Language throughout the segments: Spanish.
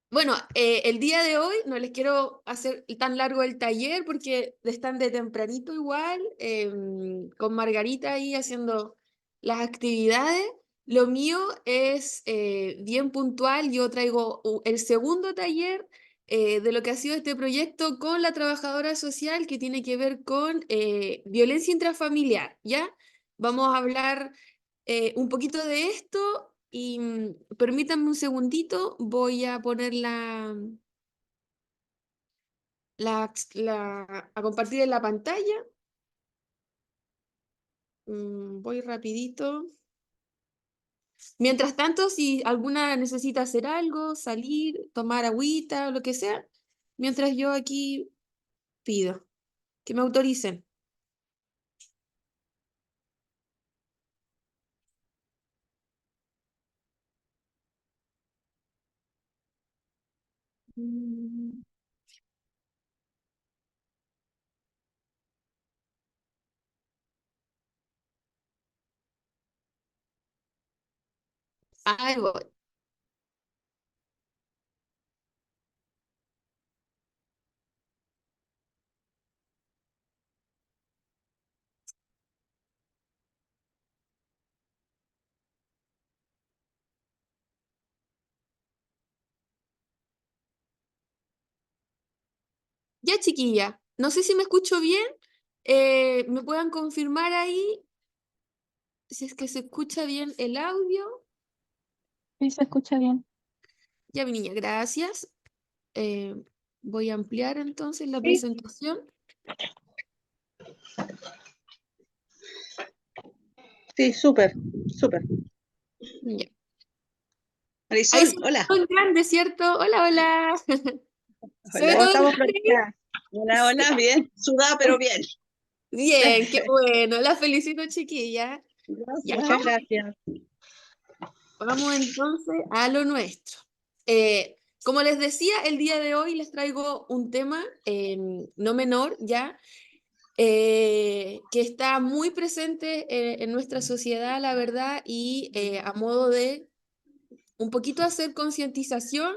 Bueno, el día de hoy no les quiero hacer tan largo el taller porque están de tempranito igual, con Margarita ahí haciendo las actividades. Lo mío es bien puntual. Yo traigo el segundo taller de lo que ha sido este proyecto con la trabajadora social que tiene que ver con violencia intrafamiliar, ¿ya? Vamos a hablar un poquito de esto y permítanme un segundito, voy a poner a compartir en la pantalla. Voy rapidito. Mientras tanto, si alguna necesita hacer algo, salir, tomar agüita o lo que sea, mientras yo aquí pido que me autoricen. Mm, Ahí voy. Ya, chiquilla, no sé si me escucho bien. ¿Me puedan confirmar ahí si es que se escucha bien el audio? Sí, se escucha bien. Ya, mi niña, gracias. Eh, Voy a ampliar entonces la Sí, presentación. sí, súper, súper. Ya. Ahí Marisol, se ve hola. todo en grande, ¿cierto? Hola, hola. ¿Se ve Hola. ¿Cómo todo en estamos, grande? Florita? Hola, Sí. hola, bien. Sudada, pero bien. Bien, qué bueno. La felicito, chiquilla. Ya, Muchas gracias. vamos entonces a lo nuestro. Como les decía, el día de hoy les traigo un tema no menor, ya, que está muy presente en nuestra sociedad, la verdad, y a modo de un poquito hacer concientización,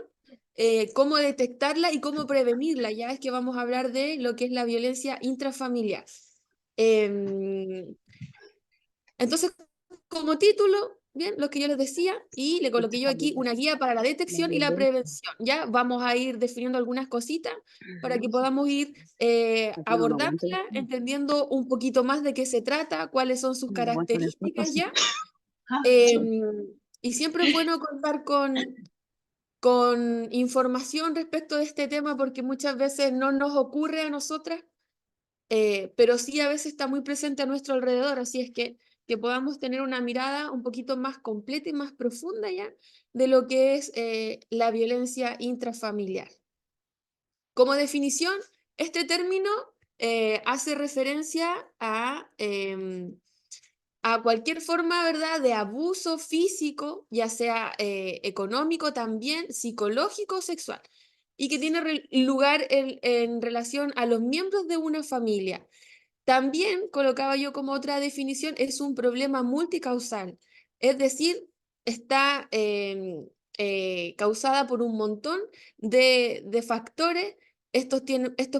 cómo detectarla y cómo prevenirla. Ya es que vamos a hablar de lo que es la violencia intrafamiliar. Em, entonces, como título, bien, lo que yo les decía, y le coloqué yo aquí una guía para la detección y la prevención. Ya vamos a ir definiendo algunas cositas para que podamos ir abordándola, entendiendo un poquito más de qué se trata, cuáles son sus características, ya. Em, y siempre es bueno contar con información respecto de este tema porque muchas veces no nos ocurre a nosotras, pero sí a veces está muy presente a nuestro alrededor, así es que podamos tener una mirada un poquito más completa y más profunda ya de lo que es la violencia intrafamiliar. Como definición, este término hace referencia a cualquier forma, ¿verdad?, de abuso físico, ya sea económico también, psicológico o sexual, y que tiene lugar en relación a los miembros de una familia. También colocaba yo como otra definición, es un problema multicausal, es decir, está causada por un montón de factores. Estos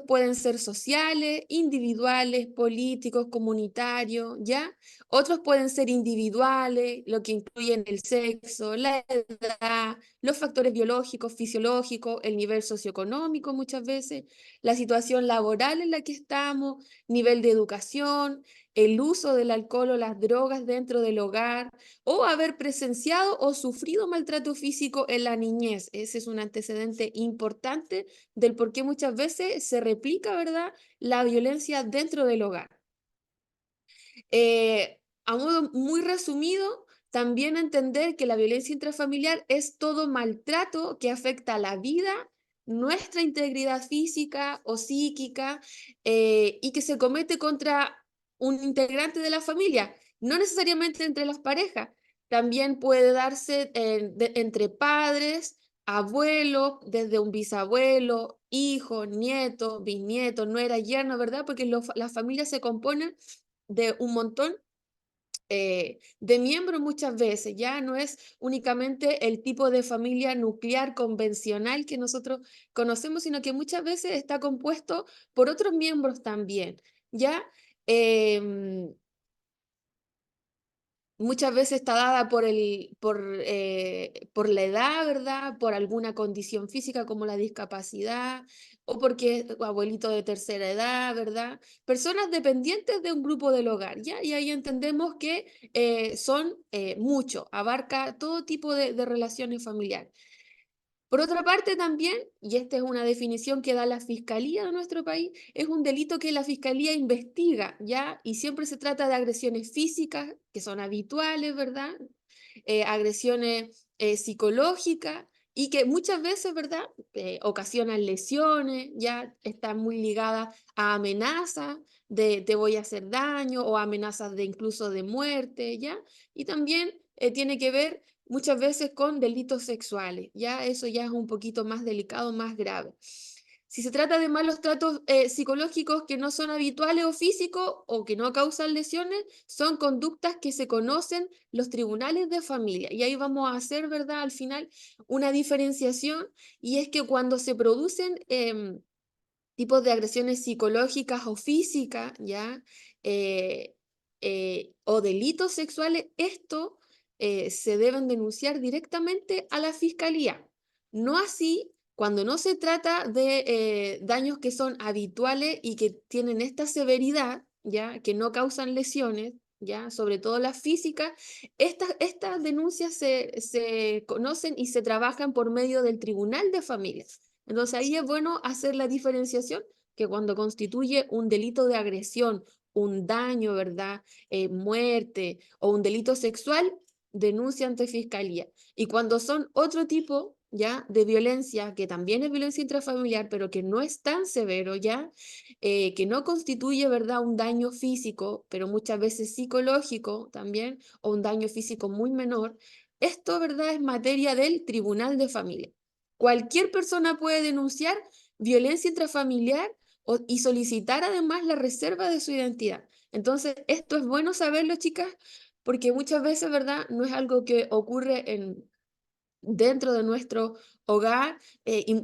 pueden ser sociales, individuales, políticos, comunitarios, ¿ya? Otros pueden ser individuales, lo que incluyen el sexo, la edad, los factores biológicos, fisiológicos, el nivel socioeconómico muchas veces, la situación laboral en la que estamos, nivel de educación, el uso del alcohol o las drogas dentro del hogar, o haber presenciado o sufrido maltrato físico en la niñez. Ese es un antecedente importante del por qué muchas veces se replica, ¿verdad?, la violencia dentro del hogar. A modo muy resumido, también entender que la violencia intrafamiliar es todo maltrato que afecta a la vida, nuestra integridad física o psíquica, y que se comete contra un integrante de la familia, no necesariamente entre las parejas, también puede darse entre padres, abuelos, desde un bisabuelo, hijo, nieto, bisnieto, nuera, yerno, ¿verdad? Porque las familias se componen de un montón de miembros muchas veces, ya no es únicamente el tipo de familia nuclear convencional que nosotros conocemos, sino que muchas veces está compuesto por otros miembros también, ¿ya? Em, Muchas veces está dada por la edad, ¿verdad? Por alguna condición física como la discapacidad, o porque es abuelito de tercera edad, ¿verdad? Personas dependientes de un grupo del hogar, ¿ya? Y ahí entendemos que son muchos, abarca todo tipo de relaciones familiares. Por otra parte también, y esta es una definición que da la Fiscalía de nuestro país, es un delito que la Fiscalía investiga, ¿ya? Y siempre se trata de agresiones físicas, que son habituales, ¿verdad? Agresiones psicológicas y que muchas veces, ¿verdad? Ocasionan lesiones, ya están muy ligadas a amenazas de te voy a hacer daño o amenazas de incluso de muerte, ¿ya? Y también tiene que ver muchas veces con delitos sexuales, ya eso ya es un poquito más delicado, más grave. Si se trata de malos tratos psicológicos que no son habituales o físicos o que no causan lesiones, son conductas que se conocen los tribunales de familia. Y ahí vamos a hacer, ¿verdad? Al final, una diferenciación y es que cuando se producen tipos de agresiones psicológicas o físicas, ¿ya? Eh, o delitos sexuales, esto se deben denunciar directamente a la fiscalía. No así cuando no se trata de daños que son habituales y que tienen esta severidad, ¿ya? Que no causan lesiones, ¿ya? Sobre todo las físicas, estas denuncias se conocen y se trabajan por medio del Tribunal de Familias. Entonces ahí es bueno hacer la diferenciación que cuando constituye un delito de agresión, un daño, ¿verdad? Muerte o un delito sexual, denuncia ante fiscalía. Y cuando son otro tipo, ¿ya? De violencia, que también es violencia intrafamiliar, pero que no es tan severo, ¿ya? Que no constituye, ¿verdad? Un daño físico, pero muchas veces psicológico también, o un daño físico muy menor. Esto, ¿verdad? Es materia del Tribunal de Familia. Cualquier persona puede denunciar violencia intrafamiliar y solicitar además la reserva de su identidad. Entonces, esto es bueno saberlo, chicas, porque muchas veces, ¿verdad? No es algo que ocurre dentro de nuestro hogar,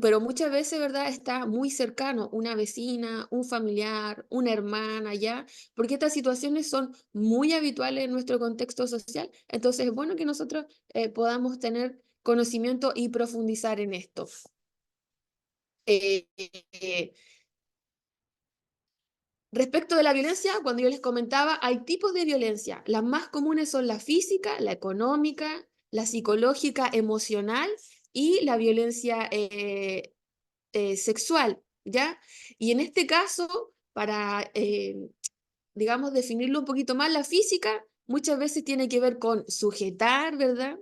pero muchas veces, ¿verdad? Está muy cercano, una vecina, un familiar, una hermana, ¿ya? Porque estas situaciones son muy habituales en nuestro contexto social. Entonces, es bueno que nosotros podamos tener conocimiento y profundizar en esto. Eh, eh, Respecto de la violencia, cuando yo les comentaba, hay tipos de violencia. Las más comunes son la física, la económica, la psicológica, emocional y la violencia sexual, ¿ya? Y en este caso, para, digamos, definirlo un poquito más, la física muchas veces tiene que ver con sujetar, ¿verdad?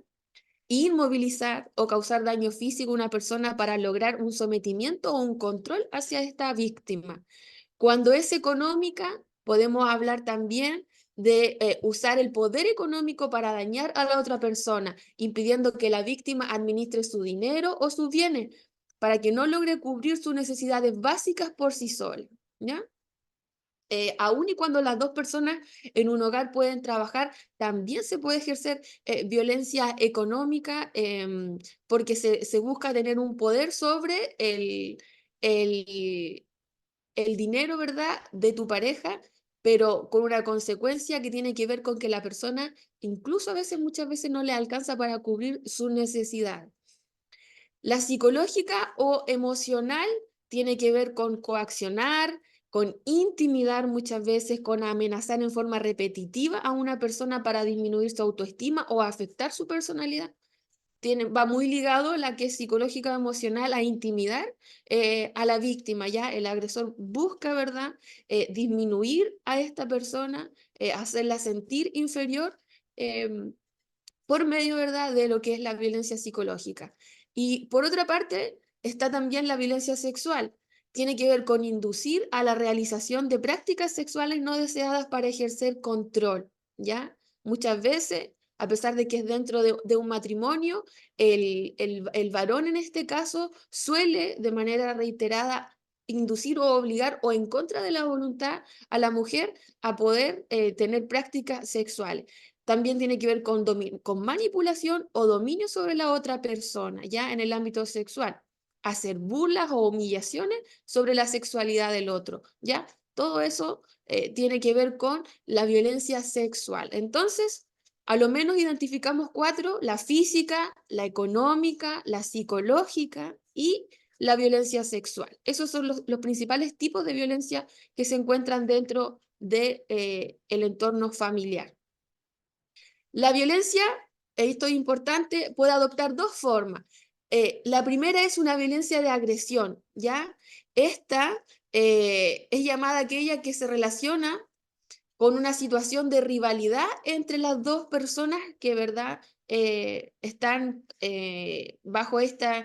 Inmovilizar o causar daño físico a una persona para lograr un sometimiento o un control hacia esta víctima. Cuando es económica, podemos hablar también de usar el poder económico para dañar a la otra persona, impidiendo que la víctima administre su dinero o sus bienes para que no logre cubrir sus necesidades básicas por sí sola, ¿ya? Aun y cuando las dos personas en un hogar pueden trabajar, también se puede ejercer violencia económica porque se busca tener un poder sobre el, el dinero, ¿verdad?, de tu pareja, pero con una consecuencia que tiene que ver con que la persona, incluso a veces, muchas veces no le alcanza para cubrir su necesidad. La psicológica o emocional tiene que ver con coaccionar, con intimidar muchas veces, con amenazar en forma repetitiva a una persona para disminuir su autoestima o afectar su personalidad. Va muy ligado la que es psicológica o emocional a intimidar a la víctima, ¿ya? El agresor busca, ¿verdad? Disminuir a esta persona, hacerla sentir inferior em, por medio, ¿verdad?, de lo que es la violencia psicológica. Y por otra parte, está también la violencia sexual. Tiene que ver con inducir a la realización de prácticas sexuales no deseadas para ejercer control, ¿ya? Muchas veces, a pesar de que es dentro de un matrimonio, el varón en este caso suele de manera reiterada inducir o obligar o en contra de la voluntad a la mujer a poder tener prácticas sexuales. también tiene que ver con manipulación o dominio sobre la otra persona, ya en el ámbito sexual. Hacer burlas o humillaciones sobre la sexualidad del otro, ¿ya? Todo eso tiene que ver con la violencia sexual. Entonces, a lo menos identificamos 4: la física, la económica, la psicológica y la violencia sexual. Esos son los principales tipos de violencia que se encuentran dentro de, el entorno familiar. La violencia, esto es importante, puede adoptar 2 formas. La primera es una violencia de agresión, ¿ya? Esta es llamada aquella que se relaciona con una situación de rivalidad entre las 2 personas que, ¿verdad?, están bajo esta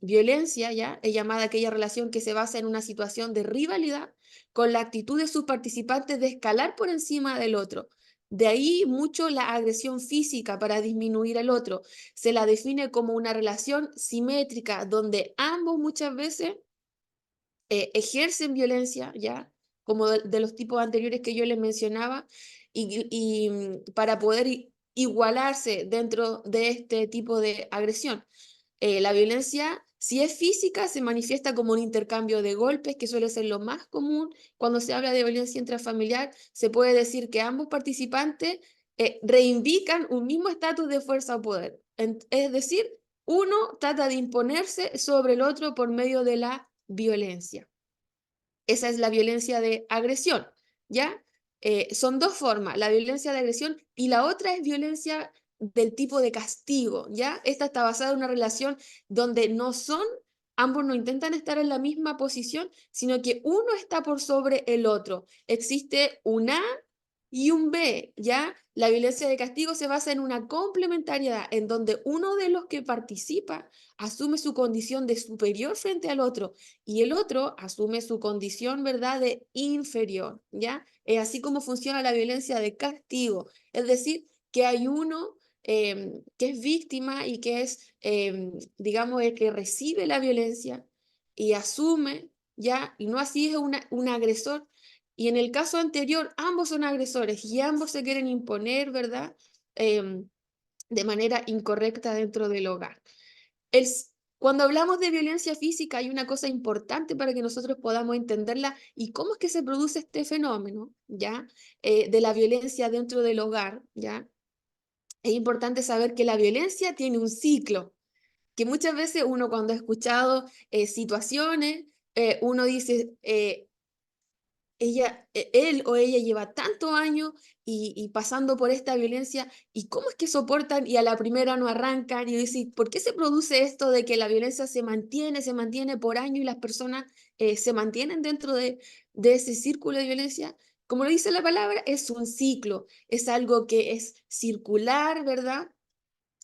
violencia, ¿ya? Es llamada aquella relación que se basa en una situación de rivalidad con la actitud de sus participantes de escalar por encima del otro. De ahí mucho la agresión física para disminuir al otro. Se la define como una relación simétrica donde ambos muchas veces ejercen violencia, ¿ya? Como de los tipos anteriores que yo les mencionaba, para poder igualarse dentro de este tipo de agresión. La violencia, si es física, se manifiesta como un intercambio de golpes, que suele ser lo más común. Cuando se habla de violencia intrafamiliar, se puede decir que ambos participantes reivindican un mismo estatus de fuerza o poder. Es decir, uno trata de imponerse sobre el otro por medio de la violencia. Esa es la violencia de agresión, ¿ya? Son 2 formas, la violencia de agresión y la otra es violencia del tipo de castigo, ¿ya? Esta está basada en una relación donde ambos no intentan estar en la misma posición, sino que uno está por sobre el otro. Existe un A y un B, ¿ya? La violencia de castigo se basa en una complementariedad en donde uno de los que participa asume su condición de superior frente al otro y el otro asume su condición, ¿verdad?, de inferior, ¿ya? Es así como funciona la violencia de castigo, es decir, que hay uno que es víctima y que es, digamos, el que recibe la violencia y asume, ¿ya? Y no así es un agresor. Y en el caso anterior, ambos son agresores y ambos se quieren imponer, ¿verdad?, Em, de manera incorrecta dentro del hogar. Cuando hablamos de violencia física hay una cosa importante para que nosotros podamos entenderla y cómo es que se produce este fenómeno, ¿ya? De la violencia dentro del hogar, ¿ya? Es importante saber que la violencia tiene un ciclo, que muchas veces uno cuando ha escuchado situaciones, uno dice, él o ella lleva tantos años y pasando por esta violencia, ¿y cómo es que soportan y a la primera no arrancan? Y decir, ¿por qué se produce esto de que la violencia se mantiene por años y las personas se mantienen dentro de ese círculo de violencia? Como lo dice la palabra, es un ciclo, es algo que es circular, ¿verdad?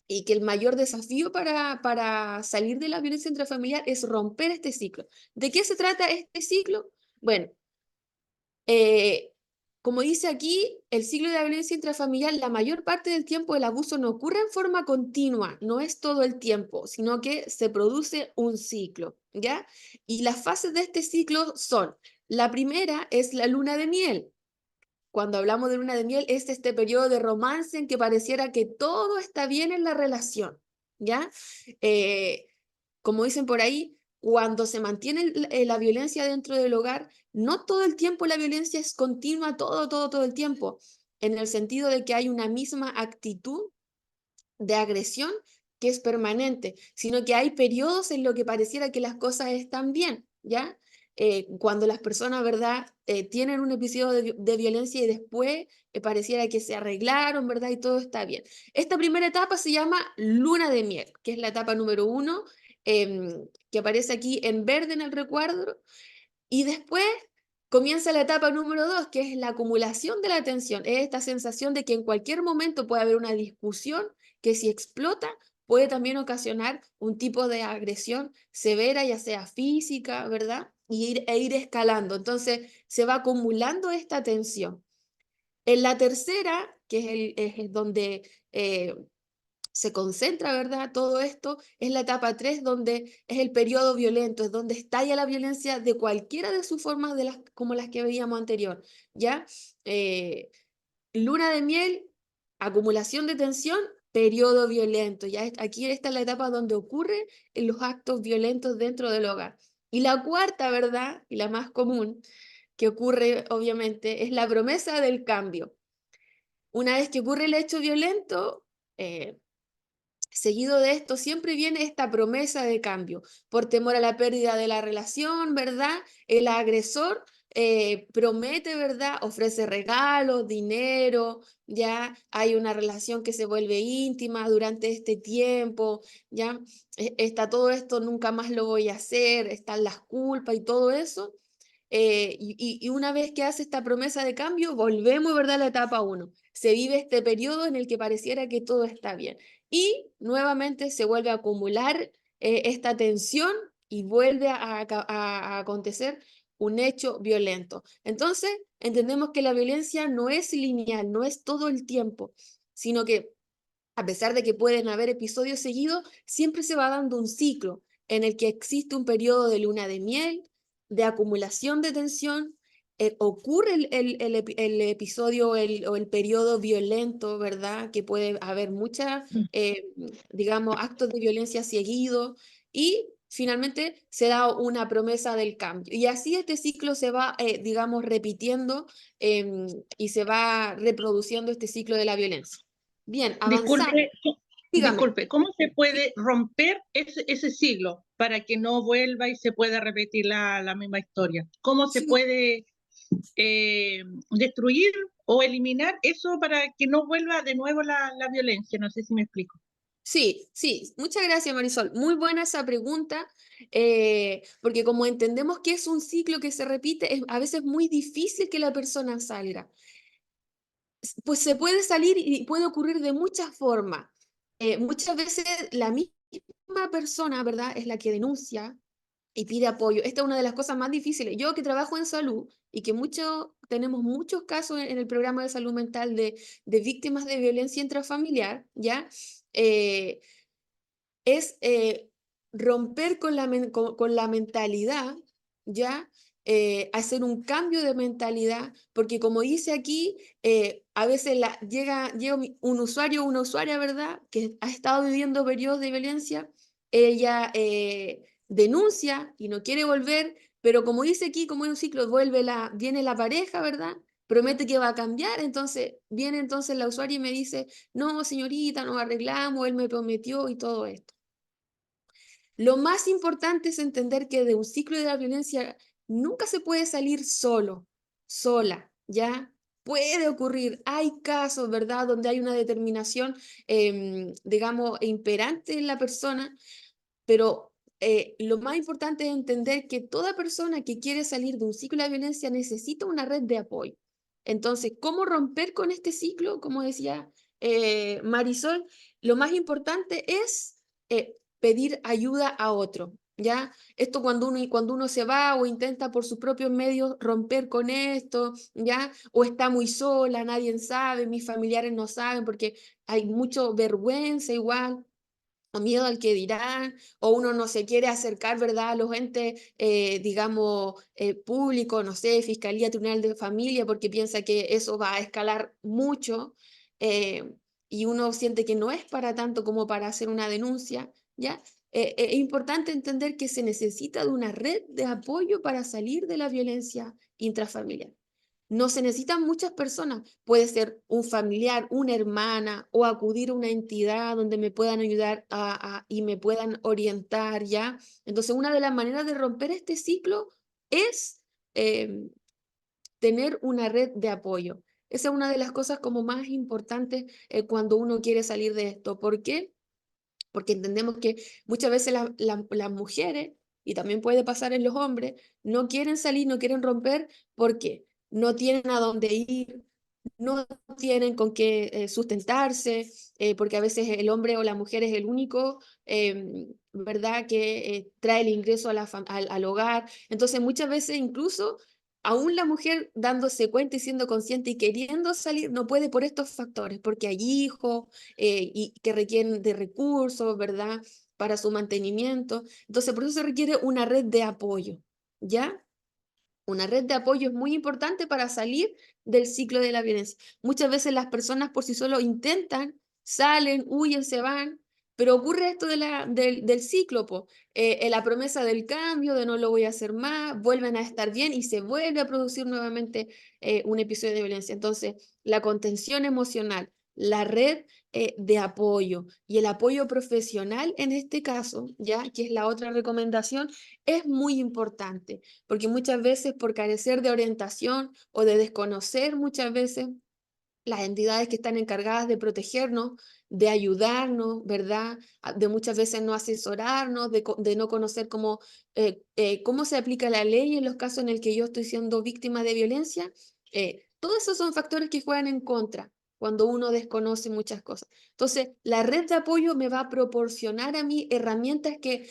Y que el mayor desafío para salir de la violencia intrafamiliar es romper este ciclo. ¿De qué se trata este ciclo? Bueno, eh, como dice aquí, el ciclo de la violencia intrafamiliar, la mayor parte del tiempo el abuso no ocurre en forma continua, no es todo el tiempo, sino que se produce un ciclo, ¿ya? Y las fases de este ciclo son, la primera es la luna de miel. Cuando hablamos de luna de miel, es este periodo de romance en que pareciera que todo está bien en la relación, ¿ya? Eh, Como dicen por ahí, cuando se mantiene la violencia dentro del hogar, no todo el tiempo la violencia es continua, todo el tiempo, en el sentido de que hay una misma actitud de agresión que es permanente, sino que hay periodos en los que pareciera que las cosas están bien, ¿ya? Cuando las personas, ¿verdad?, tienen un episodio de violencia y después pareciera que se arreglaron, ¿verdad? Y todo está bien. Esta primera etapa se llama luna de miel, que es la etapa número 1, que aparece aquí en verde en el recuadro, y después comienza la etapa número 2, que es la acumulación de la tensión. Es esta sensación de que en cualquier momento puede haber una discusión que si explota puede también ocasionar un tipo de agresión severa, ya sea física, ¿verdad? Ir escalando. Entonces se va acumulando esta tensión. En la tercera, que es donde se concentra, ¿verdad? Todo esto es la etapa 3 donde es el periodo violento, es donde estalla la violencia de cualquiera de sus formas como las que veíamos anterior, ¿ya? Eh, Luna de miel, acumulación de tensión, periodo violento. Ya aquí esta es la etapa donde ocurren los actos violentos dentro del hogar. Y la cuarta, ¿verdad? Y la más común, que ocurre obviamente, es la promesa del cambio. Una vez que ocurre el hecho violento, seguido de esto siempre viene esta promesa de cambio, por temor a la pérdida de la relación, ¿verdad? El agresor promete, ¿verdad? Ofrece regalos, dinero, ya hay una relación que se vuelve íntima durante este tiempo, ya está todo esto, nunca más lo voy a hacer, están las culpas y todo eso. Y una vez que hace esta promesa de cambio, volvemos, ¿verdad?, a la etapa uno. Se vive este periodo en el que pareciera que todo está bien. Y nuevamente se vuelve a acumular esta tensión y vuelve a acontecer un hecho violento. Entonces, entendemos que la violencia no es lineal, no es todo el tiempo, sino que a pesar de que pueden haber episodios seguidos, siempre se va dando un ciclo en el que existe un periodo de luna de miel, de acumulación de tensión, ocurre el episodio o el periodo violento, ¿verdad? Que puede haber muchas, digamos, actos de violencia seguidos y finalmente se da una promesa del cambio. Y así este ciclo se va, digamos, repitiendo y se va reproduciendo este ciclo de la violencia. Bien, avanzamos. Disculpe, Dígame. disculpe, ¿cómo se puede romper ese siglo para que no vuelva y se pueda repetir la misma historia? ¿Cómo se Sí, puede destruir o eliminar eso para que no vuelva de nuevo la violencia? No sé si me explico. sí, sí. Muchas gracias, Marisol. Muy buena esa pregunta, porque como entendemos que es un ciclo que se repite, es a veces muy difícil que la persona salga. Pues se puede salir y puede ocurrir de muchas formas. Muchas veces la misma persona, ¿verdad?, es la que denuncia y pide apoyo. Esta es una de las cosas más difíciles. Yo que trabajo en salud y que tenemos muchos casos en el programa de salud mental de víctimas de violencia intrafamiliar, ¿ya? Eh, es romper con la mentalidad, ¿ya? Hacer un cambio de mentalidad, porque como dice aquí, a veces llega un usuario o una usuaria, ¿verdad?, que ha estado viviendo periodos de violencia, ella denuncia y no quiere volver, pero como dice aquí, como es un ciclo, viene la pareja, ¿verdad? Promete que va a cambiar, entonces viene entonces la usuaria y me dice, no, señorita, nos arreglamos, él me prometió y todo esto. Lo más importante es entender que de un ciclo de la violencia nunca se puede salir solo, sola, ¿ya? Puede ocurrir, hay casos, ¿verdad?, donde hay una determinación, digamos, imperante en la persona, pero lo más importante es entender que toda persona que quiere salir de un ciclo de violencia necesita una red de apoyo. Entonces, ¿cómo romper con este ciclo? Como decía Marisol, lo más importante es pedir ayuda a otro, ¿ya? Esto cuando uno se va o intenta por sus propios medios romper con esto, ¿ya? O está muy sola, nadie sabe, mis familiares no saben porque hay mucho vergüenza igual o miedo al que dirán, o uno no se quiere acercar, ¿verdad?, a los entes, digamos, públicos, no sé, Fiscalía, Tribunal de Familia, porque piensa que eso va a escalar mucho, eh, y uno siente que no es para tanto como para hacer una denuncia, ¿ya? Es importante entender que se necesita de una red de apoyo para salir de la violencia intrafamiliar. No se necesitan muchas personas, puede ser un familiar, una hermana o acudir a una entidad donde me puedan ayudar y me puedan orientar, ¿ya? Entonces, una de las maneras de romper este ciclo es em, tener una red de apoyo. Esa es una de las cosas como más importantes cuando uno quiere salir de esto. ¿Por qué? Porque entendemos que muchas veces las mujeres, y también puede pasar en los hombres, no quieren salir, no quieren romper, porque no tienen a dónde ir, no tienen con qué sustentarse, porque a veces el hombre o la mujer es el único, ¿verdad?, que trae el ingreso al hogar. Entonces, muchas veces incluso, aún la mujer dándose cuenta y siendo consciente y queriendo salir, no puede por estos factores, porque hay hijos y que requieren de recursos, ¿verdad?, para su mantenimiento. Entonces, por eso se requiere una red de apoyo, ¿ya? Una red de apoyo es muy importante para salir del ciclo de la violencia. Muchas veces las personas por sí solo intentan, salen, huyen, se van, pero ocurre esto del ciclo, po. La promesa del cambio, de no lo voy a hacer más, vuelven a estar bien y se vuelve a producir nuevamente un episodio de violencia. Entonces, la contención emocional, la red de apoyo y el apoyo profesional en este caso, ya que es la otra recomendación, es muy importante porque muchas veces por carecer de orientación o de desconocer muchas veces las entidades que están encargadas de protegernos, de ayudarnos, ¿verdad? De muchas veces no asesorarnos, de no conocer cómo se aplica la ley en los casos en el que yo estoy siendo víctima de violencia. Todos esos son factores que juegan en contra cuando uno desconoce muchas cosas. Entonces, la red de apoyo me va a proporcionar a mí herramientas que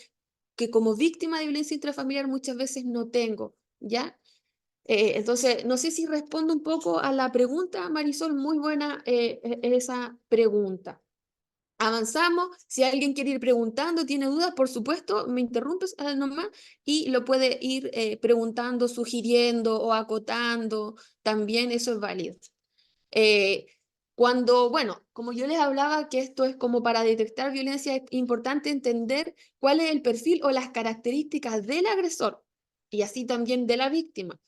como víctima de violencia intrafamiliar muchas veces no tengo, ¿ya? Entonces, no sé si respondo un poco a la pregunta, Marisol, muy buena esa pregunta. Avanzamos, si alguien quiere ir preguntando, tiene dudas, por supuesto, me interrumpes nomás y lo puede ir preguntando, sugiriendo o acotando, también eso es válido. Eh, bueno, como yo les hablaba que esto es como para detectar violencia, es importante entender cuál es el perfil o las características del agresor y así también de la víctima.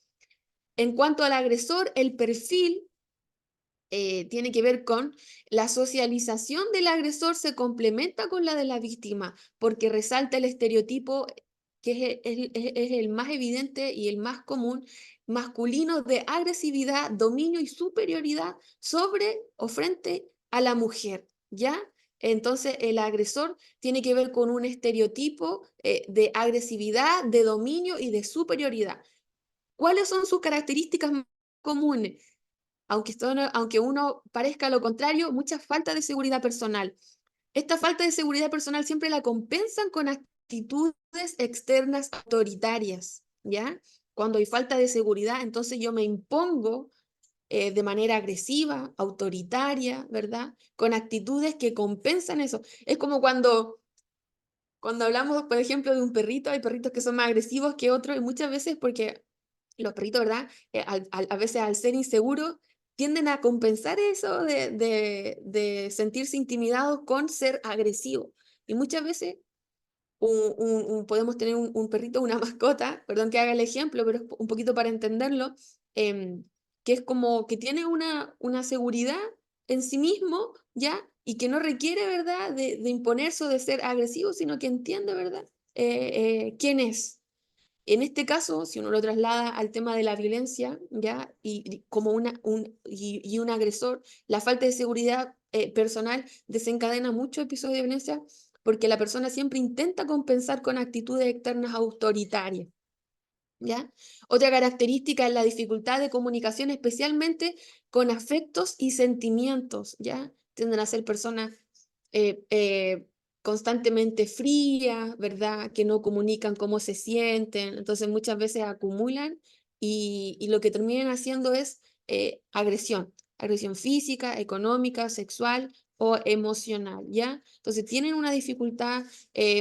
En cuanto al agresor, el perfil tiene que ver con la socialización del agresor se complementa con la de la víctima, porque resalta el estereotipo que es el más evidente y el más común, masculino de agresividad, dominio y superioridad sobre o frente a la mujer, ¿ya? Entonces, el agresor tiene que ver con un estereotipo de agresividad, de dominio y de superioridad. ¿Cuáles son sus características más comunes? Aunque uno parezca lo contrario, mucha falta de seguridad personal. Esta falta de seguridad personal siempre la compensan con actitudes externas autoritarias, ¿ya? Cuando hay falta de seguridad, entonces yo me impongo de manera agresiva, autoritaria, ¿verdad? Con actitudes que compensan eso. Es como cuando hablamos, por ejemplo, de un perrito, hay perritos que son más agresivos que otros y muchas veces porque los perritos, ¿verdad? A veces al ser inseguros tienden a compensar eso de sentirse intimidados con ser agresivos. Y muchas veces podemos tener un perrito, una mascota, perdón que haga el ejemplo, pero es un poquito para entenderlo, em, que es como que tiene una seguridad en sí mismo, ¿ya? Y que no requiere, ¿verdad?, de imponerse o de ser agresivo, sino que entiende, ¿verdad?, quién es. En este caso, si uno lo traslada al tema de la violencia, ¿ya? Y como y un agresor, la falta de seguridad personal desencadena muchos episodios de violencia porque la persona siempre intenta compensar con actitudes externas autoritarias, ¿ya? Otra característica es la dificultad de comunicación, especialmente con afectos y sentimientos, ¿ya? Tienden a ser personas eh, eh, constantemente frías, ¿verdad? Que no comunican cómo se sienten, entonces muchas veces acumulan y lo que terminan haciendo es agresión física, económica, sexual o emocional, ¿ya? Entonces tienen una dificultad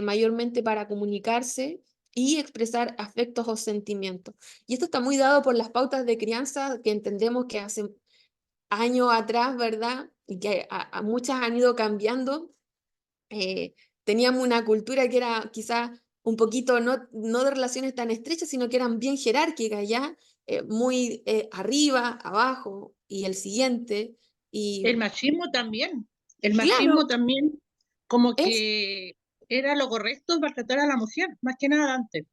mayormente para comunicarse y expresar afectos o sentimientos. Y esto está muy dado por las pautas de crianza que entendemos que hace años atrás, ¿verdad? Y que a muchas han ido cambiando. Teníamos una cultura que era quizás un poquito no de relaciones tan estrechas, sino que eran bien jerárquicas, ¿ya? Muy arriba, abajo y el siguiente. El Y machismo también, el claro, machismo también como es que era lo correcto para tratar a la mujer, más que nada antes.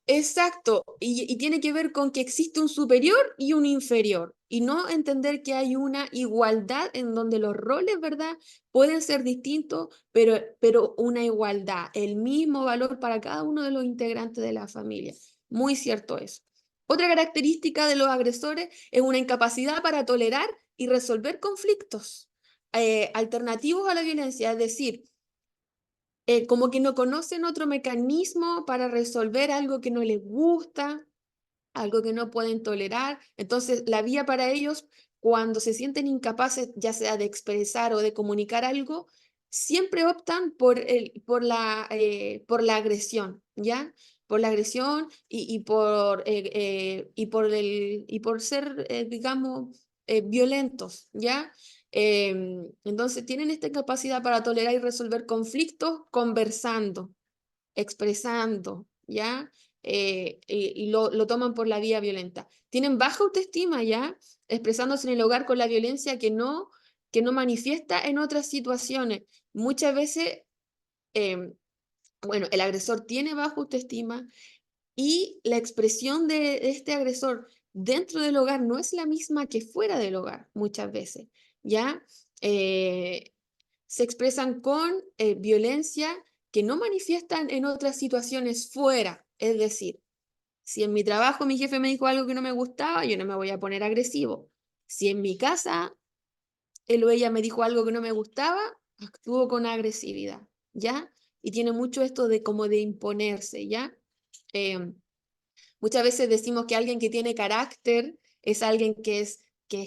exacto, y tiene que ver con que existe un superior y un inferior, y no entender que hay una igualdad en donde los roles, ¿verdad? Pueden ser distintos, pero una igualdad, el mismo valor para cada uno de los integrantes de la familia. Muy cierto eso. Otra característica de los agresores es una incapacidad para tolerar y resolver conflictos alternativos a la violencia, es decir, como que no conocen otro mecanismo para resolver algo que no les gusta, algo que no pueden tolerar. Entonces, la vía para ellos, cuando se sienten incapaces, ya sea de expresar o de comunicar algo, siempre optan por la agresión, ¿ya? por la agresión y por ser, digamos, violentos, ¿ya? Entonces tienen esta capacidad para tolerar y resolver conflictos conversando, expresando, ¿ya? Y lo toman por la vía violenta. Tienen baja autoestima, ¿ya? Expresándose en el hogar con la violencia que no manifiesta en otras situaciones. Muchas veces, bueno, el agresor tiene baja autoestima y la expresión de este agresor dentro del hogar no es la misma que fuera del hogar, muchas veces, ¿ya? Eh, Se expresan con violencia que no manifiestan en otras situaciones fuera. Es decir, si en mi trabajo mi jefe me dijo algo que no me gustaba, yo no me voy a poner agresivo. Si en mi casa él o ella me dijo algo que no me gustaba, actúo con agresividad, ¿ya? Y tiene mucho esto de como de imponerse, ¿ya? Em, Muchas veces decimos que alguien que tiene carácter es alguien que es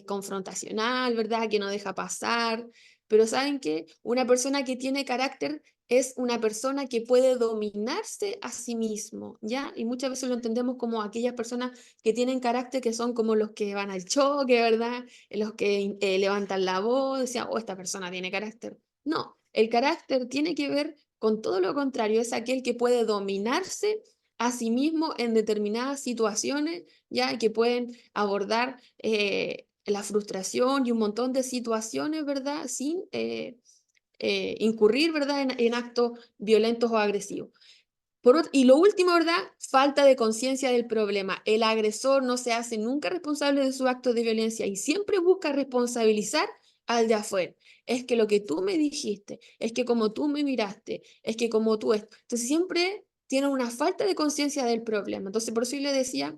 confrontacional, ¿verdad? Que no deja pasar. Pero ¿saben qué? Una persona que tiene carácter es una persona que puede dominarse a sí mismo, ¿ya? Y muchas veces lo entendemos como aquellas personas que tienen carácter, que son como los que van al choque, ¿verdad? Los que levantan la voz, decían, oh, esta persona tiene carácter. No, el carácter tiene que ver con todo lo contrario, es aquel que puede dominarse a sí mismo en determinadas situaciones, ya que pueden abordar la frustración y un montón de situaciones, ¿verdad? Sin incurrir, ¿verdad? En actos violentos o agresivos. Y lo último, ¿verdad? Falta de conciencia del problema. El agresor no se hace nunca responsable de sus actos de violencia y siempre busca responsabilizar al de afuera. Es que lo que tú me dijiste, es que como tú me miraste, es que como tú esto. Entonces siempre tiene una falta de conciencia del problema. Entonces por eso yo le decía,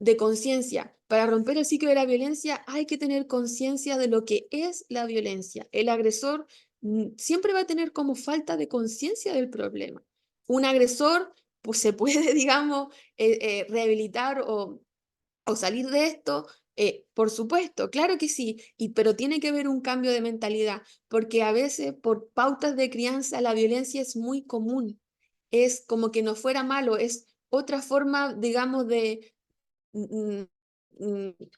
de conciencia. Para romper el ciclo de la violencia hay que tener conciencia de lo que es la violencia. El agresor siempre va a tener como falta de conciencia del problema. Un agresor pues, se puede, digamos, rehabilitar o salir de esto, por supuesto, claro que sí, pero tiene que haber un cambio de mentalidad, porque a veces por pautas de crianza la violencia es muy común, es como que no fuera malo, es otra forma, digamos, de, mm,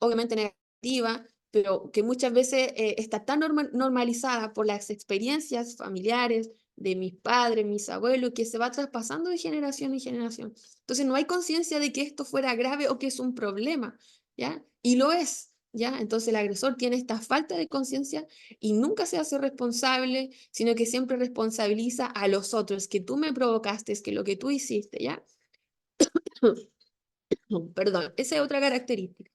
obviamente negativa, pero que muchas veces está tan normalizada por las experiencias familiares de mis padres, mis abuelos, que se va traspasando de generación en generación. Entonces no hay conciencia de que esto fuera grave o que es un problema, ¿ya? Y lo es, ¿ya? Entonces el agresor tiene esta falta de conciencia y nunca se hace responsable, sino que siempre responsabiliza a los otros, que tú me provocaste, es que lo que tú hiciste, ¿ya? Perdón, esa es otra característica.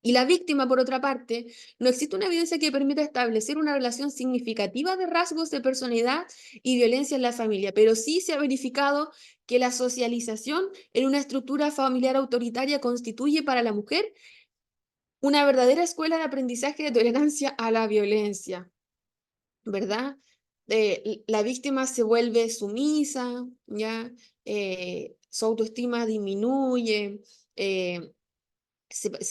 Y la víctima, por otra parte, no existe una evidencia que permita establecer una relación significativa de rasgos de personalidad y violencia en la familia, pero sí se ha verificado que la socialización en una estructura familiar autoritaria constituye para la mujer una verdadera escuela de aprendizaje de tolerancia a la violencia, ¿verdad? La víctima se vuelve sumisa, ¿ya? Su autoestima disminuye,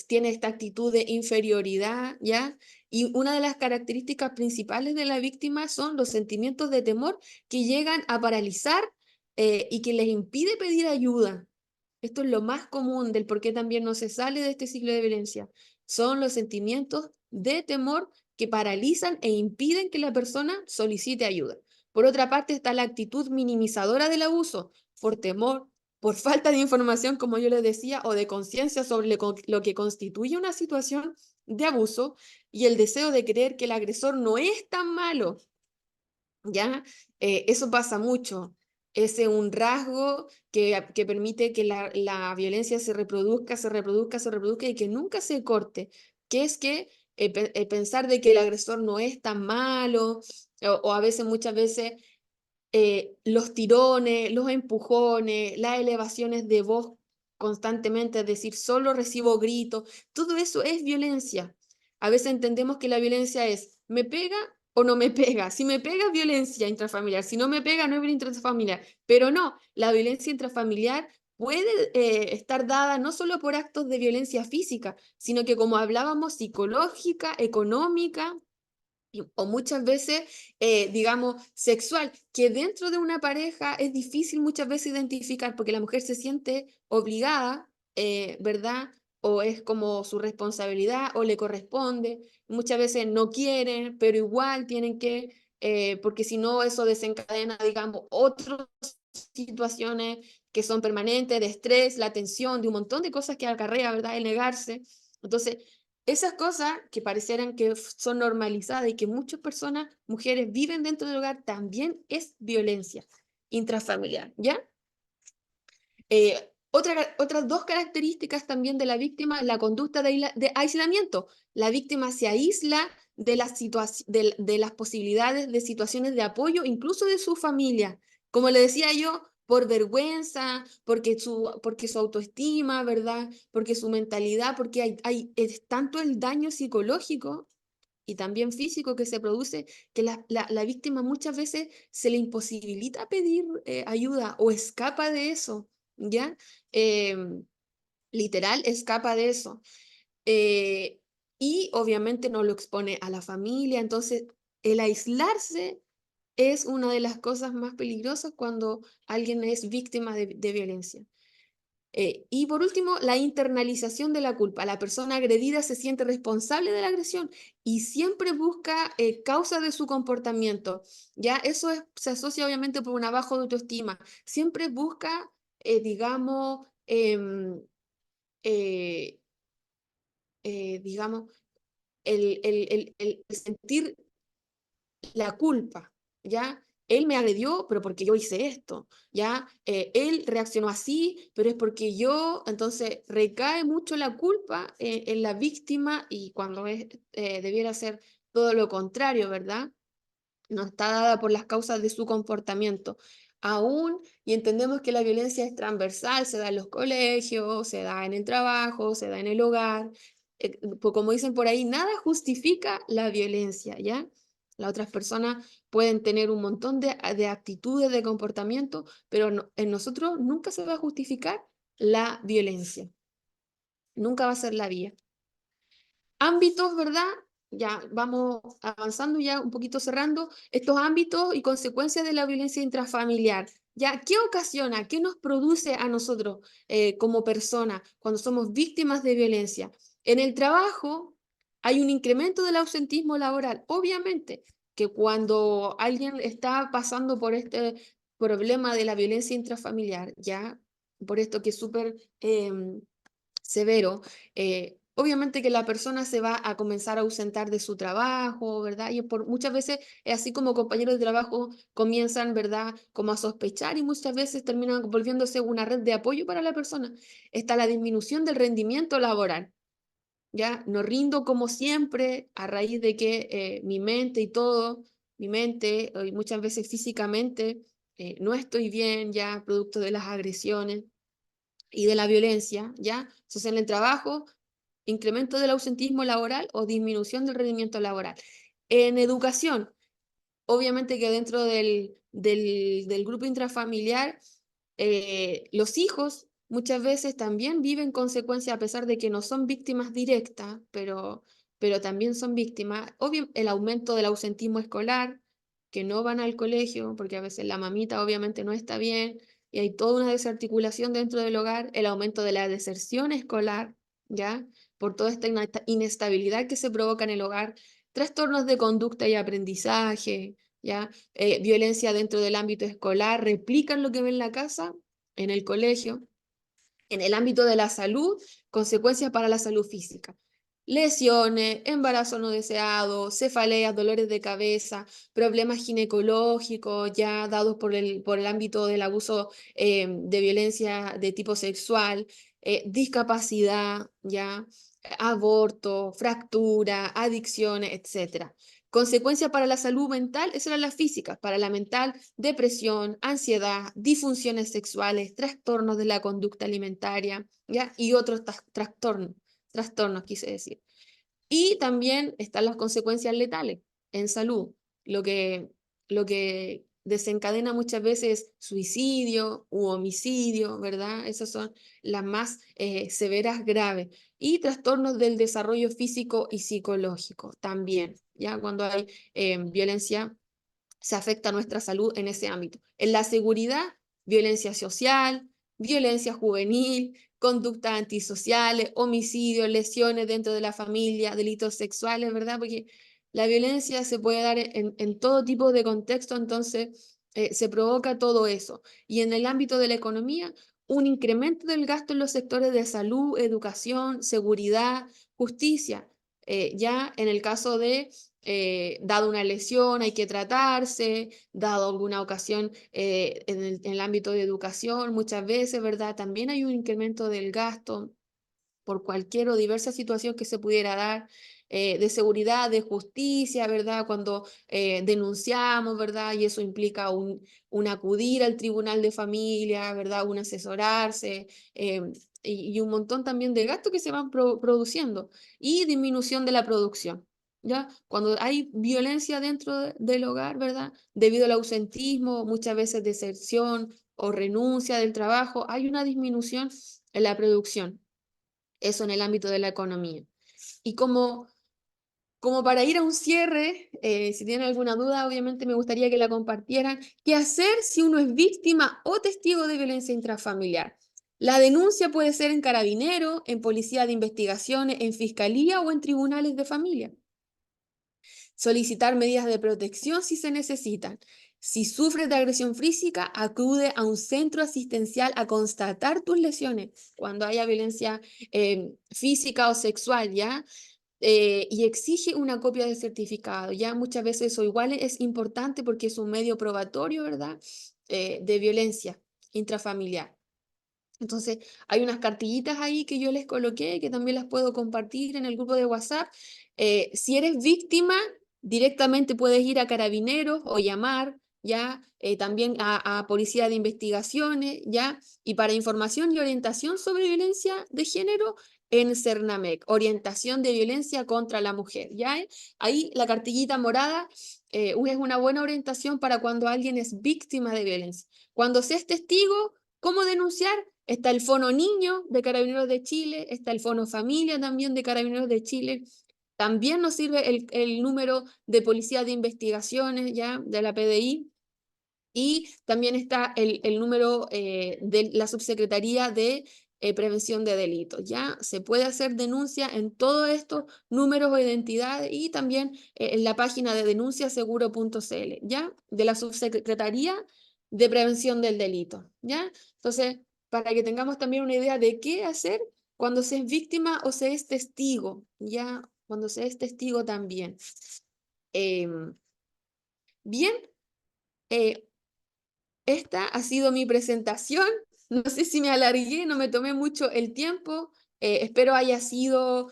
tiene esta actitud de inferioridad, ¿ya? Y una de las características principales de la víctima son los sentimientos de temor que llegan a paralizar y que les impide pedir ayuda. Esto es lo más común del por qué también no se sale de este ciclo de violencia. Son los sentimientos de temor que paralizan e impiden que la persona solicite ayuda. Por otra parte está la actitud minimizadora del abuso, por temor, por falta de información, como yo les decía, o de conciencia sobre lo que constituye una situación de abuso y el deseo de creer que el agresor no es tan malo, ¿ya? Eso pasa mucho. Es un rasgo que permite que la violencia se reproduzca, se reproduzca, se reproduzca y que nunca se corte, que es que pensar de que el agresor no es tan malo, o a veces, muchas veces, los tirones, los empujones, las elevaciones de voz constantemente, es decir, solo recibo gritos, todo eso es violencia. A veces entendemos que la violencia es, ¿me pega o no me pega? Si me pega, es violencia intrafamiliar, si no me pega, no es violencia intrafamiliar. Pero no, la violencia intrafamiliar puede estar dada no solo por actos de violencia física, sino que como hablábamos, psicológica, económica, o muchas veces, digamos, sexual, que dentro de una pareja es difícil muchas veces identificar porque la mujer se siente obligada, ¿verdad? O es como su responsabilidad o le corresponde. Muchas veces no quieren, pero igual tienen que, porque si no, eso desencadena, digamos, otras situaciones que son permanentes, de estrés, la tensión, de un montón de cosas que acarrea, ¿verdad? El negarse. Entonces, esas cosas que parecieran que son normalizadas y que muchas personas, mujeres, viven dentro del hogar, también es violencia intrafamiliar, ¿ya? Otras dos características también de la víctima es la conducta de aislamiento. La víctima se aísla de las posibilidades de situaciones de apoyo, incluso de su familia. Como le decía yo, por vergüenza, porque su autoestima, ¿verdad? Porque su mentalidad, porque es tanto el daño psicológico y también físico que se produce, que la víctima muchas veces se le imposibilita pedir ayuda o escapa de eso, ¿ya? Em, Literal, escapa de eso. Eh, y obviamente no lo expone a la familia, entonces el aislarse es una de las cosas más peligrosas cuando alguien es víctima de violencia. Y por último, la internalización de la culpa. La persona agredida se siente responsable de la agresión y siempre busca causas de su comportamiento. Ya se asocia obviamente por una baja autoestima. Siempre busca, digamos, eh, digamos, el sentir la culpa, ¿ya? Él me agredió, pero porque yo hice esto, ¿ya? Él reaccionó así, pero es porque yo, entonces recae mucho la culpa en la víctima y cuando debiera ser todo lo contrario, ¿verdad? No está dada por las causas de su comportamiento. Aún, y entendemos que la violencia es transversal, se da en los colegios, se da en el trabajo, se da en el hogar. Pues como dicen por ahí, nada justifica la violencia, ¿ya? Las otras personas pueden tener un montón de actitudes, de comportamiento, pero en nosotros nunca se va a justificar la violencia. Nunca va a ser la vía. Ámbitos, ¿verdad? Ya vamos avanzando, ya un poquito cerrando, estos ámbitos y consecuencias de la violencia intrafamiliar. Ya, ¿qué ocasiona, qué nos produce a nosotros como personas cuando somos víctimas de violencia? En el trabajo hay un incremento del ausentismo laboral. Obviamente que cuando alguien está pasando por este problema de la violencia intrafamiliar, ya, por esto que es súper severo, obviamente que la persona se va a comenzar a ausentar de su trabajo, ¿verdad? Y muchas veces es así como compañeros de trabajo comienzan, ¿verdad? Como a sospechar y muchas veces terminan volviéndose una red de apoyo para la persona. Está la disminución del rendimiento laboral, ¿ya? No rindo como siempre a raíz de que mi mente y todo, mi mente, y muchas veces físicamente, no estoy bien ya, producto de las agresiones y de la violencia, ¿ya? Entonces, en el trabajo, incremento del ausentismo laboral o disminución del rendimiento laboral. En educación, obviamente que dentro del grupo intrafamiliar, los hijos muchas veces también viven consecuencias, a pesar de que no son víctimas directas, pero también son víctimas. Obvio, el aumento del ausentismo escolar, que no van al colegio, porque a veces la mamita obviamente no está bien, y hay toda una desarticulación dentro del hogar, el aumento de la deserción escolar, ¿ya? Por toda esta inestabilidad que se provoca en el hogar, trastornos de conducta y aprendizaje, ¿ya? Violencia dentro del ámbito escolar, replican lo que ven en la casa, en el colegio. En el ámbito de la salud, consecuencias para la salud física. Lesiones, embarazo no deseado, cefaleas, dolores de cabeza, problemas ginecológicos ya dados por el ámbito del abuso de violencia de tipo sexual, discapacidad, ya, aborto, fractura, adicciones, etcétera. Consecuencias para la salud mental, esas eran las físicas, para la mental, depresión, ansiedad, disfunciones sexuales, trastornos de la conducta alimentaria, ¿ya? Y otros trastornos, quise decir. Y también están las consecuencias letales en salud, lo que, lo que desencadena muchas veces suicidio u homicidio, ¿verdad? Esas son las más severas, graves. Y trastornos del desarrollo físico y psicológico también, ¿ya? Cuando hay violencia se afecta nuestra salud en ese ámbito. En la seguridad, violencia social, violencia juvenil, conductas antisociales, homicidios, lesiones dentro de la familia, delitos sexuales, ¿verdad? Porque la violencia se puede dar en todo tipo de contexto, entonces se provoca todo eso. Y en el ámbito de la economía, un incremento del gasto en los sectores de salud, educación, seguridad, justicia. Ya en el caso de dado una lesión, hay que tratarse, dado alguna ocasión en el ámbito de educación, muchas veces, ¿verdad? También hay un incremento del gasto por cualquier o diversa situación que se pudiera dar, de seguridad, de justicia, ¿verdad? Cuando denunciamos, ¿verdad? Y eso implica un acudir al tribunal de familia, ¿verdad? Un asesorarse, y un montón también de gastos que se van produciendo y disminución de la producción. ¿Ya? Cuando hay violencia dentro del hogar, ¿verdad? Debido al ausentismo, muchas veces deserción o renuncia del trabajo, hay una disminución en la producción. Eso en el ámbito de la economía. Y como para ir a un cierre, si tienen alguna duda, obviamente me gustaría que la compartieran. ¿Qué hacer si uno es víctima o testigo de violencia intrafamiliar? La denuncia puede ser en Carabineros, en Policía de Investigaciones, en Fiscalía o en tribunales de familia. Solicitar medidas de protección si se necesitan. Si sufres de agresión física, acude a un centro asistencial a constatar tus lesiones cuando haya violencia física o sexual, ¿ya? Y exige una copia del certificado, ¿ya? Muchas veces eso igual es importante porque es un medio probatorio, ¿verdad? De violencia intrafamiliar. Entonces, hay unas cartillitas ahí que yo les coloqué, que también las puedo compartir en el grupo de WhatsApp. Si eres víctima, directamente puedes ir a Carabineros o llamar, ¿ya? También a Policía de Investigaciones, ¿ya? Y para información y orientación sobre violencia de género, en CERNAMEC, orientación de violencia contra la mujer, ¿ya? Ahí la cartillita morada es una buena orientación para cuando alguien es víctima de violencia. Cuando se es testigo, ¿cómo denunciar? Está el Fono Niño de Carabineros de Chile, está el Fono Familia también de Carabineros de Chile. También nos sirve el número de Policía de Investigaciones, ¿ya? De la PDI. Y también está el número de la Subsecretaría de Prevención de Delitos, ¿ya? Se puede hacer denuncia en todos estos números o identidades y también en la página de denunciaseguro.cl, ¿ya? De la Subsecretaría de Prevención del Delito, ¿ya? Entonces, para que tengamos también una idea de qué hacer cuando se es víctima o se es testigo, ¿ya? Cuando se es testigo también. Bien, eh, esta ha sido mi presentación. No sé si me alargué, no me tomé mucho el tiempo. Espero haya sido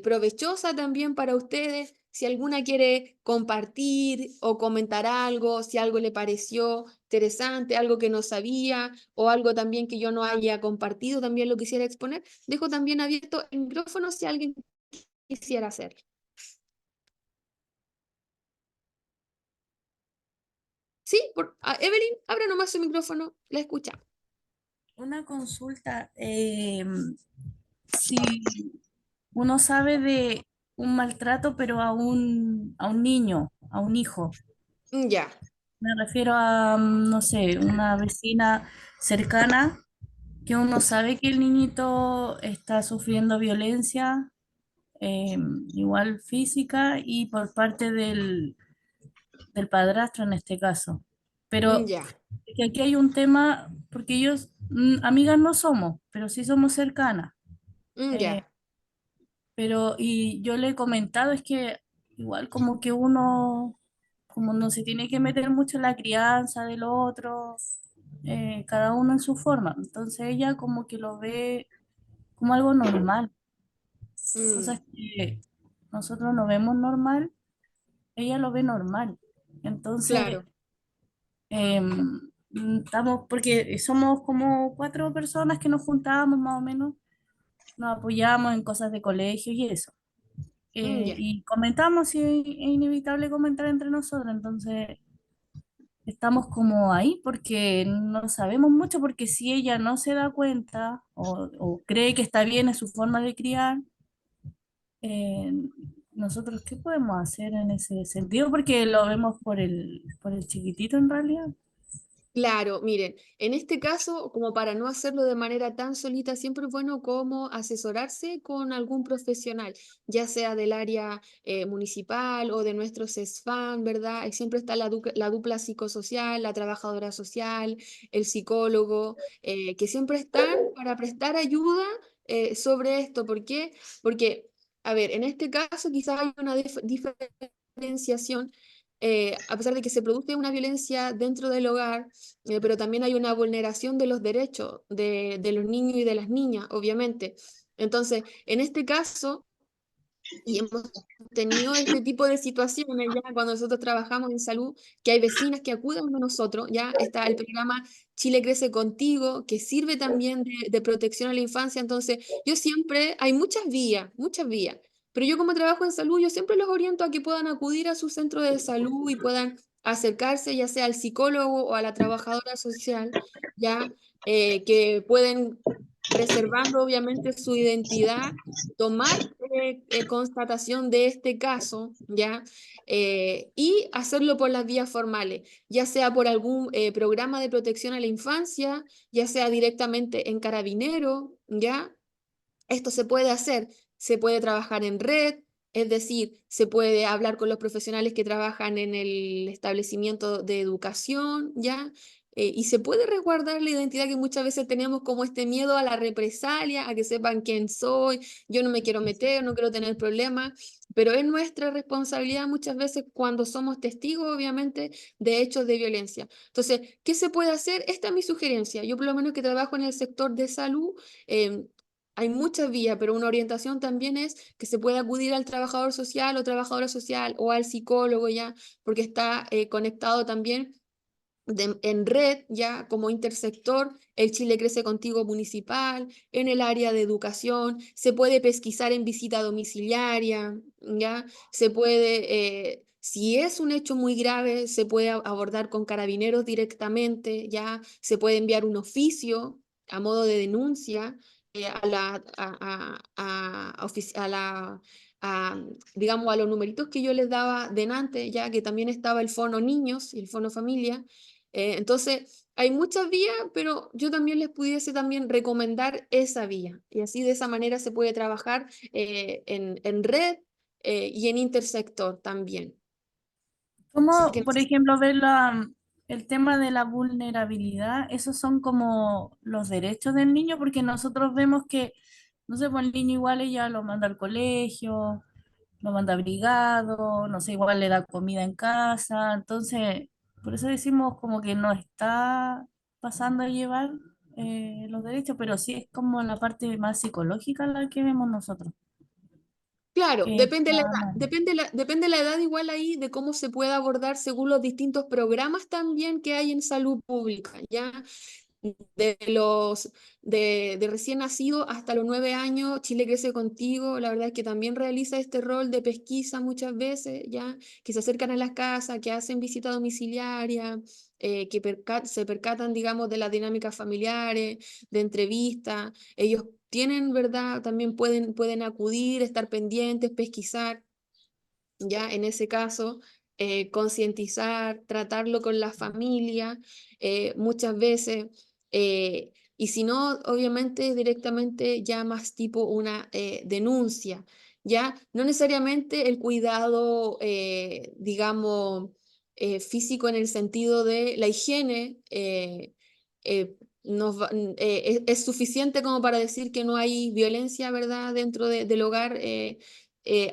provechosa también para ustedes. Si alguna quiere compartir o comentar algo, si algo le pareció interesante, algo que no sabía o algo también que yo no haya compartido, también lo quisiera exponer, dejo también abierto el micrófono si alguien quisiera hacerlo. Sí, Evelyn, abra nomás su micrófono, la escuchamos. Una consulta, si uno sabe de un maltrato, pero a un niño, a un hijo, Ya, me refiero a, no sé, una vecina cercana, que uno sabe que el niñito está sufriendo violencia, igual física, y por parte del padrastro en este caso. Pero ya, que aquí hay un tema, porque ellos, amigas no somos, pero sí somos cercanas. Eh, ya. pero, y yo le he comentado, es que igual como que uno, como no se tiene que meter mucho en la crianza del otro, cada uno en su forma. Entonces ella como que lo ve como algo normal, Mm, cosas que nosotros no vemos normal, ella lo ve normal. Entonces, claro. estamos, porque somos como cuatro personas que nos juntábamos más o menos, nos apoyamos en cosas de colegio y eso. Ya. Y comentamos si es inevitable comentar entre nosotros, entonces estamos como ahí porque no sabemos mucho, porque si ella no se da cuenta o cree que está bien en su forma de criar, eh, nosotros ¿qué podemos hacer en ese sentido? Porque lo vemos por el chiquitito en realidad. Claro, miren, en este caso, como para no hacerlo de manera tan solita, siempre es bueno como asesorarse con algún profesional, ya sea del área municipal o de nuestro CESFAM, ¿verdad? Siempre está la dupla psicosocial, la trabajadora social, el psicólogo, que siempre están para prestar ayuda sobre esto. ¿Por qué? Porque, a ver, en este caso quizás hay una diferenciación, a pesar de que se produce una violencia dentro del hogar, pero también hay una vulneración de los derechos de los niños y de las niñas, obviamente. Entonces, en este caso, y hemos tenido este tipo de situaciones ya cuando nosotros trabajamos en salud, que hay vecinas que acuden a nosotros, ya está el programa Chile Crece Contigo, que sirve también de protección a la infancia. Entonces, yo siempre, hay muchas vías, pero yo como trabajo en salud, yo siempre los oriento a que puedan acudir a su centro de salud y puedan acercarse ya sea al psicólogo o a la trabajadora social, ya que pueden, preservando obviamente su identidad, tomar constatación de este caso, ¿ya? Y hacerlo por las vías formales, ya sea por algún programa de protección a la infancia, ya sea directamente en Carabinero, ¿ya? Esto se puede hacer, se puede trabajar en red, es decir, se puede hablar con los profesionales que trabajan en el establecimiento de educación, ¿ya? Y se puede resguardar la identidad que muchas veces tenemos como este miedo a la represalia, a que sepan quién soy, yo no me quiero meter, no quiero tener problemas, pero es nuestra responsabilidad muchas veces cuando somos testigos, obviamente, de hechos de violencia. Entonces, ¿qué se puede hacer? Esta es mi sugerencia. Yo por lo menos que trabajo en el sector de salud, eh, hay muchas vías, pero una orientación también es que se puede acudir al trabajador social o trabajadora social o al psicólogo ya, porque está conectado también en red, ya como intersector, el Chile Crece Contigo municipal, en el área de educación, se puede pesquisar en visita domiciliaria, ya, se puede, si es un hecho muy grave, se puede abordar con carabineros directamente, ya, se puede enviar un oficio a modo de denuncia a la digamos, a los numeritos que yo les daba delante, ya que también estaba el Fono Niños y el Fono Familia. Entonces, hay muchas vías, pero yo también les pudiese también recomendar esa vía. Y así de esa manera se puede trabajar en red y en intersector también. Así ¿Cómo, que por ejemplo, ver el tema de la vulnerabilidad? Esos son como los derechos del niño, porque nosotros vemos que, no sé, pues el niño igual ella lo manda al colegio, lo manda abrigado, no sé, igual le da comida en casa, entonces, por eso decimos como que no está pasando a llevar los derechos, pero sí es como la parte más psicológica la que vemos nosotros, claro, que depende la está edad, mal. depende la edad igual ahí de cómo se puede abordar según los distintos programas también que hay en salud pública, ¿ya? De los de recién nacido hasta los 9 años, Chile Crece Contigo, la verdad es que también realiza este rol de pesquisa muchas veces, ya, que se acercan a las casas, que hacen visita domiciliaria, que se percatan, digamos, de las dinámicas familiares, de entrevistas. Ellos tienen, ¿verdad? También pueden acudir, estar pendientes, pesquisar. Ya en ese caso, concientizar, tratarlo con la familia, muchas veces, y si no, obviamente directamente ya más tipo una denuncia, ya no necesariamente el cuidado, digamos, físico en el sentido de la higiene. Es suficiente como para decir que no hay violencia, ¿verdad?, dentro del hogar,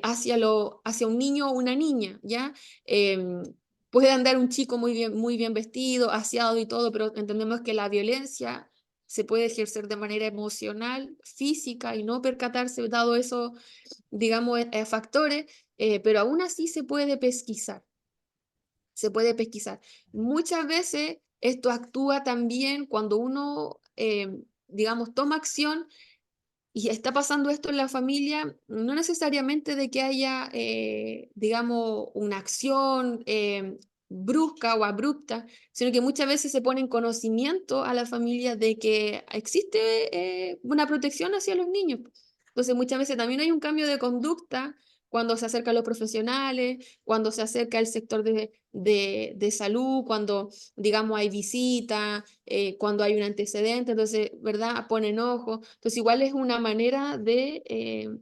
hacia un niño o una niña, ¿ya? Puede andar un chico muy bien vestido, aseado y todo, pero entendemos que la violencia se puede ejercer de manera emocional, física y no percatarse, dado esos, digamos, factores, pero aún así se puede pesquisar. Muchas veces esto actúa también cuando uno, digamos, toma acción y está pasando esto en la familia, no necesariamente de que haya, digamos, una acción brusca o abrupta, sino que muchas veces se pone en conocimiento a la familia de que existe una protección hacia los niños. Entonces muchas veces también hay un cambio de conducta cuando se acerca a los profesionales, cuando se acerca al sector de salud, cuando, digamos, hay visita, cuando hay un antecedente, entonces, ¿verdad? Ponen ojo. Entonces igual es una manera de,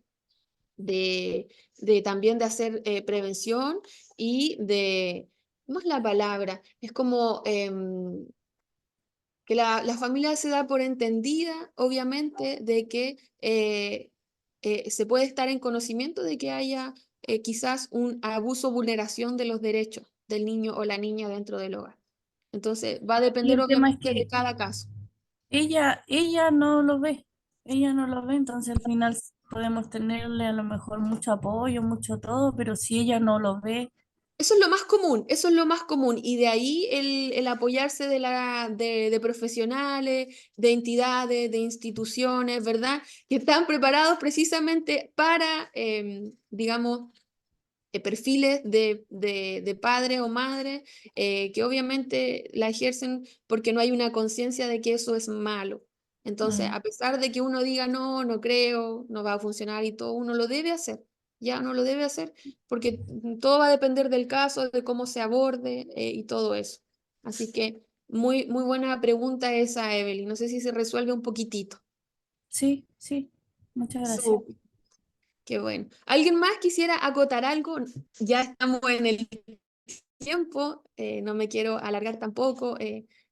de también de hacer prevención y de, ¿cómo es la palabra? Es como que la familia se da por entendida, obviamente, de que se puede estar en conocimiento de que haya quizás un abuso o vulneración de los derechos del niño o la niña dentro del hogar. Entonces, va a Y depender el tema es obviamente de que cada caso. ella no lo ve, ella no lo ve, entonces al final podemos tenerle a lo mejor mucho apoyo, mucho todo, pero si ella no lo ve, Eso es lo más común, eso es lo más común. Y de ahí el apoyarse de profesionales, de entidades, de instituciones, ¿verdad? Que están preparados precisamente para, digamos, perfiles de padres o madres que obviamente la ejercen porque no hay una conciencia de que eso es malo. Entonces, mm, a pesar de que uno diga no, no creo, no va a funcionar y todo, uno lo debe hacer, ya uno lo debe hacer porque todo va a depender del caso, de cómo se aborde y todo eso. Así que muy, muy buena pregunta esa, Evelyn. No sé si se resuelve un poquitito. sí, sí, muchas gracias. Súper. Qué bueno. ¿Alguien más quisiera acotar algo? Ya estamos en el tiempo, no me quiero alargar tampoco,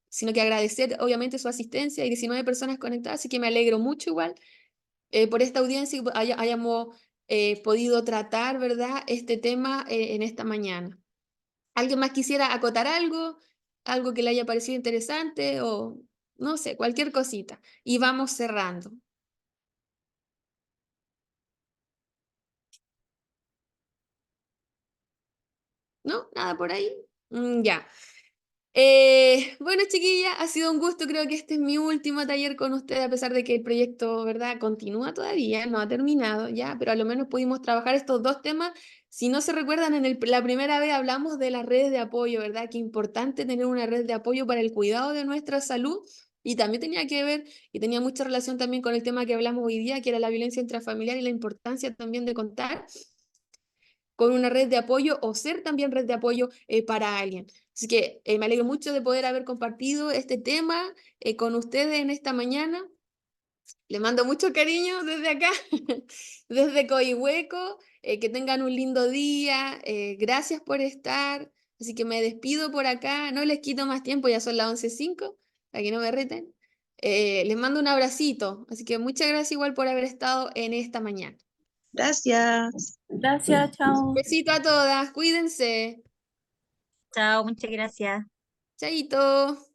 sino que agradecer obviamente su asistencia. Hay 19 personas conectadas, así que me alegro mucho igual por esta audiencia y hayamos podido tratar, ¿verdad?, este tema en esta mañana. ¿Alguien más quisiera acotar algo? ¿Algo que le haya parecido interesante o no sé, cualquier cosita? Y vamos cerrando. ¿No? ¿Nada por ahí? Ya. Bueno, chiquilla, ha sido un gusto. Creo que este es mi último taller con ustedes, a pesar de que el proyecto, ¿verdad?, continúa todavía, no ha terminado ya, pero a lo menos pudimos trabajar estos dos temas. Si no se recuerdan, la primera vez hablamos de las redes de apoyo, ¿verdad? Qué importante tener una red de apoyo para el cuidado de nuestra salud. Y también tenía que ver y tenía mucha relación también con el tema que hablamos hoy día, que era la violencia intrafamiliar y la importancia también de contar con una red de apoyo o ser también red de apoyo para alguien. Así que me alegro mucho de poder haber compartido este tema con ustedes en esta mañana. Les mando mucho cariño desde acá, desde Coihueco. Que tengan un lindo día. Gracias por estar. Así que me despido por acá. No les quito más tiempo, ya son las 11:05, para que no me reten. Les mando un abracito. Así que muchas gracias igual por haber estado en esta mañana. Gracias. Gracias, chao. Besito a todas. Cuídense. Chao, muchas gracias. Chaito.